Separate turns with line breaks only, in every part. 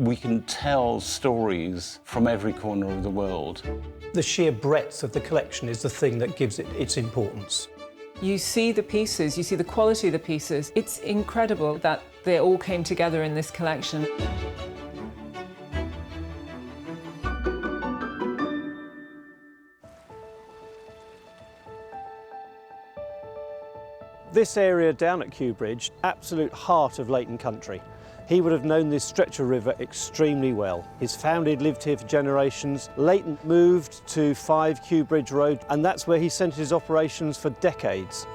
We can tell stories from every corner of the world.
The sheer breadth of the collection is the thing that gives it its importance.
You see the pieces, you see the quality of the pieces. It's incredible that they all came together in this collection.
This area down at Kew Bridge, absolute heart of Leighton country. He would have known this stretch of river extremely well. His family had lived here for generations. Leighton moved to 5 Kew Bridge Road, and that's where he centred his operations for decades.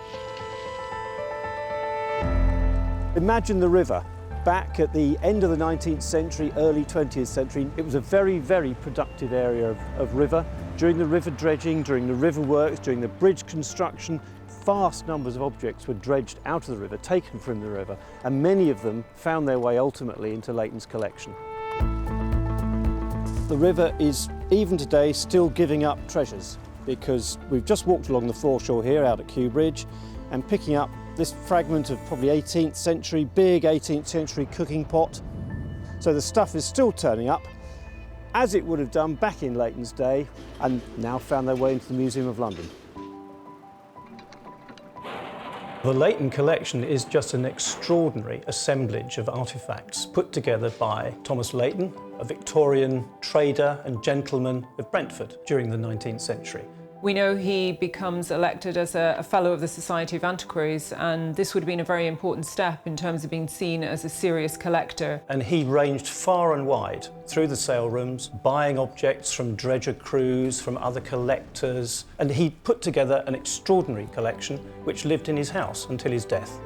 Imagine the river. Back at the end of the 19th century, early 20th century, it was a very, very productive area of river. During the river dredging, during the river works, during the bridge construction, vast numbers of objects were dredged out of the river, taken from the river, and many of them found their way ultimately into Leighton's collection. The river is, even today, still giving up treasures, because we've just walked along the foreshore here out at Kew Bridge and picking up this fragment of probably 18th century, big 18th century cooking pot. So the stuff is still turning up, as it would have done back in Leighton's day, and now found their way into the Museum of London. The Layton Collection is just an extraordinary assemblage of artefacts put together by Thomas Layton, a Victorian trader and gentleman of Brentford during the 19th century.
We know he becomes elected as a Fellow of the Society of Antiquaries, and this would have been a very important step in terms of being seen as a serious collector.
And he ranged far and wide through the sale rooms, buying objects from dredger crews, from other collectors, and he put together an extraordinary collection which lived in his house until his death.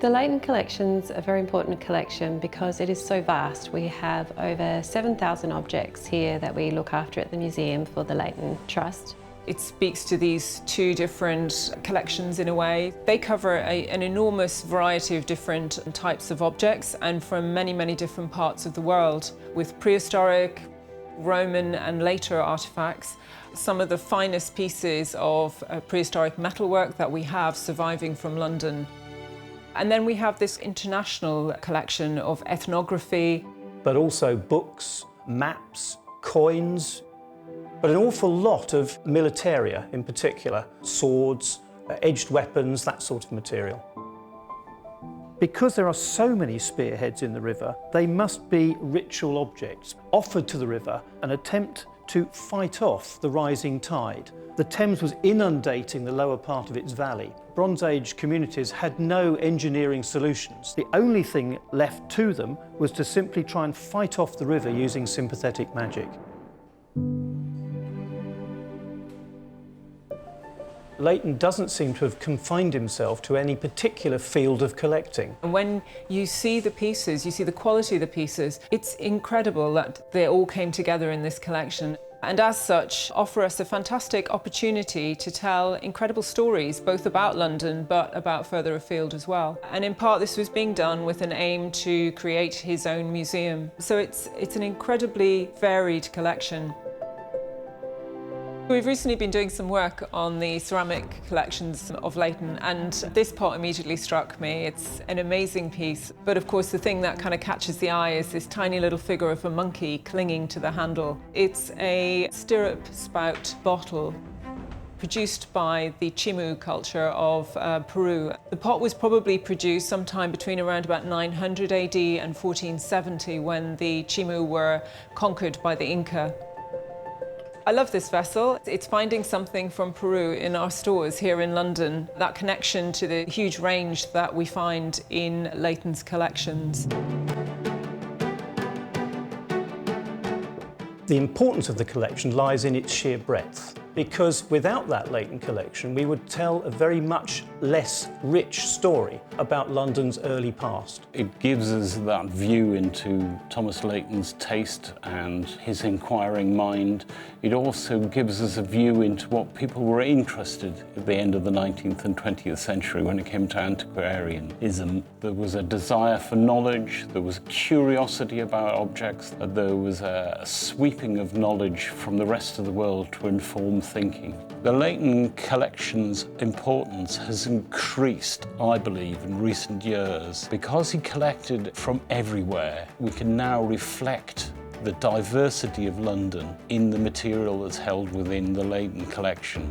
The Layton Collection's a very important collection because it is so vast. We have over 7,000 objects here that we look after at the museum for the Layton Trust.
It speaks to these two different collections in a way. They cover an enormous variety of different types of objects and from many, many different parts of the world, with prehistoric, Roman and later artifacts. Some of the finest pieces of prehistoric metalwork that we have surviving from London. And then we have this international collection of ethnography.
But also books, maps, coins, but an awful lot of militaria in particular, swords, edged weapons, that sort of material. Because there are so many spearheads in the river, they must be ritual objects offered to the river, an attempt to fight off the rising tide. The Thames was inundating the lower part of its valley. Bronze Age communities had no engineering solutions. The only thing left to them was to simply try and fight off the river using sympathetic magic. Leighton doesn't seem to have confined himself to any particular field of collecting.
And when you see the pieces, you see the quality of the pieces, it's incredible that they all came together in this collection. And as such, offer us a fantastic opportunity to tell incredible stories, both about London, but about further afield as well. And in part, this was being done with an aim to create his own museum. So it's an incredibly varied collection. We've recently been doing some work on the ceramic collections of Leighton, and this pot immediately struck me. It's an amazing piece, but of course the thing that kind of catches the eye is this tiny little figure of a monkey clinging to the handle. It's a stirrup spout bottle produced by the Chimu culture of Peru. The pot was probably produced sometime between around about 900 AD and 1470 when the Chimu were conquered by the Inca. I love this vessel. It's finding something from Peru in our stores here in London, that connection to the huge range that we find in Leighton's collections.
The importance of the collection lies in its sheer breadth, because without that Leighton collection, we would tell a very much less rich story about London's early past.
It gives us that view into Thomas Layton's taste and his inquiring mind. It also gives us a view into what people were interested at the end of the 19th and 20th century when it came to antiquarianism. There was a desire for knowledge, there was a curiosity about objects, there was a sweeping of knowledge from the rest of the world to inform thinking. The Layton Collection's importance has increased, I believe, in recent years. Because he collected from everywhere, we can now reflect the diversity of London in the material that's held within the Layton Collection.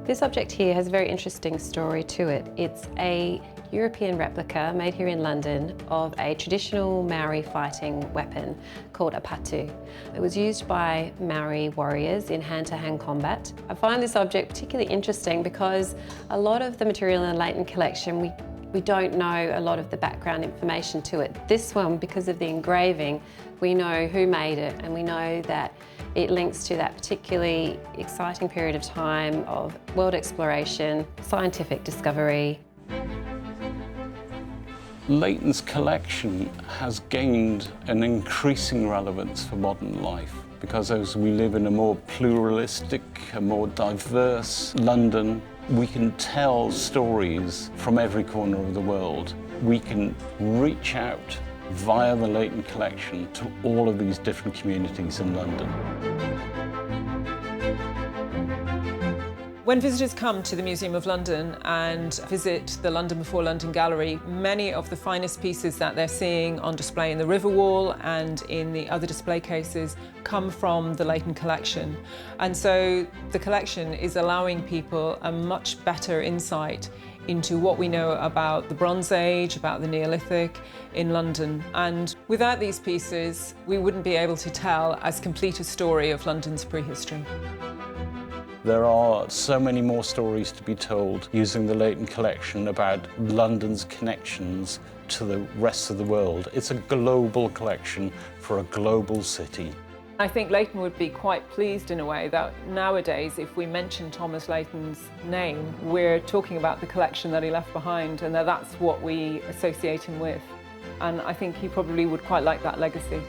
This object here has a very interesting story to it. It's a European replica made here in London of a traditional Maori fighting weapon called a patu. It was used by Maori warriors in hand-to-hand combat. I find this object particularly interesting because a lot of the material in the Layton collection, we don't know a lot of the background information to it. This one, because of the engraving, we know who made it, and we know that it links to that particularly exciting period of time of world exploration, scientific discovery.
Layton's collection has gained an increasing relevance for modern life because as we live in a more pluralistic, a more diverse London, we can tell stories from every corner of the world. We can reach out via the Layton Collection to all of these different communities in London.
When visitors come to the Museum of London and visit the London Before London Gallery, many of the finest pieces that they're seeing on display in the River Wall and in the other display cases come from the Layton Collection. And so the collection is allowing people a much better insight into what we know about the Bronze Age, about the Neolithic in London. And without these pieces, we wouldn't be able to tell as complete a story of London's prehistory.
There are so many more stories to be told using the Layton Collection about London's connections to the rest of the world. It's a global collection for a global city.
I think Leighton would be quite pleased in a way that nowadays if we mention Thomas Layton's name, we're talking about the collection that he left behind and that's what we associate him with. And I think he probably would quite like that legacy.